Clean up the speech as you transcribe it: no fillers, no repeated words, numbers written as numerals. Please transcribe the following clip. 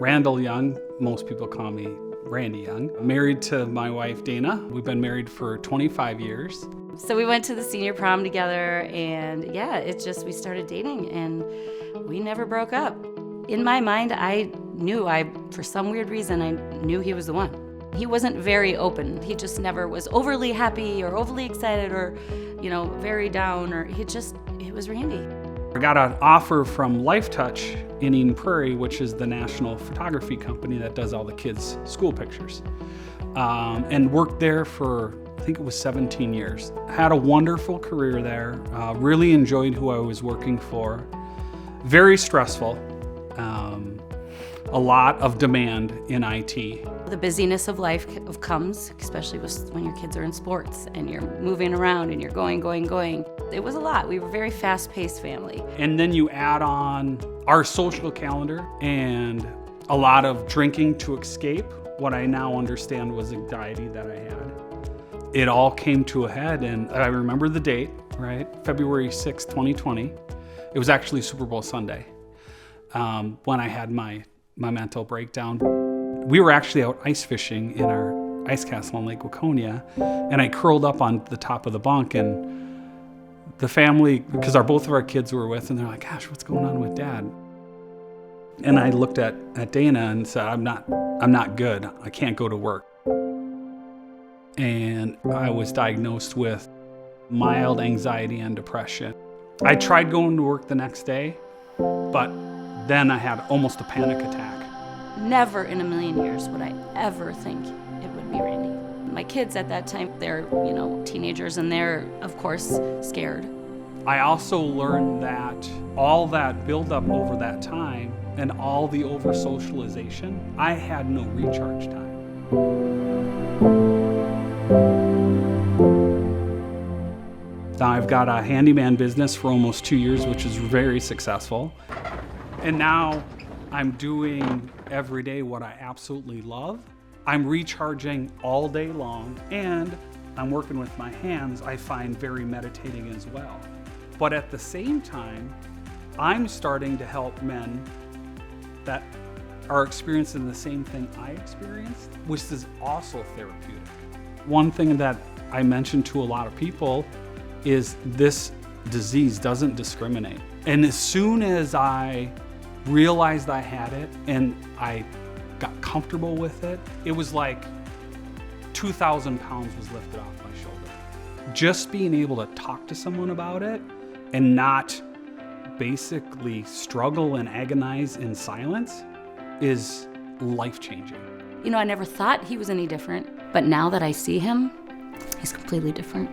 Randall Young. Most people call me Randy Young. Married to my wife, Dana. We've been married for 25 years. So we went to the senior prom together, and we started dating, and we never broke up. In my mind, for some weird reason, I knew he was the one. He wasn't very open. He just never was overly happy or overly excited or, very down, it was Randy. I got an offer from Lifetouch in Eden Prairie, which is the national photography company that does all the kids' school pictures, and worked there for, I think it was 17 years. Had a wonderful career there, really enjoyed who I was working for. Very stressful, a lot of demand in IT. The busyness of life comes, especially when your kids are in sports and you're moving around and you're going. It was a lot. We were a very fast-paced family. And then you add on our social calendar and a lot of drinking to escape what I now understand was anxiety that I had. It all came to a head, and I remember the date, right? February 6, 2020. It was actually Super Bowl Sunday when I had my mental breakdown. We were actually out ice fishing in our ice castle in Lake Waconia, and I curled up on the top of the bunk, and the family, because both of our kids were with, and they're like, "Gosh, what's going on with Dad?" And I looked at Dana and said, I'm not good. I can't go to work. And I was diagnosed with mild anxiety and depression. I tried going to work the next day, but then I had almost a panic attack. Never in a million years would I ever think it would be Randy. My kids at that time, they're, teenagers, and they're, of course, scared. I also learned that all that buildup over that time and all the over-socialization, I had no recharge time. Now I've got a handyman business for almost 2 years, which is very successful. And now I'm doing every day what I absolutely love. I'm recharging all day long, and I'm working with my hands, I find very meditating as well. But at the same time, I'm starting to help men that are experiencing the same thing I experienced, which is also therapeutic. One thing that I mention to a lot of people is this disease doesn't discriminate. And as soon as I realized I had it and I got comfortable with it, it was like 2,000 pounds was lifted off my shoulder. Just being able to talk to someone about it and not basically struggle and agonize in silence is life-changing. I never thought he was any different, but now that I see him, he's completely different.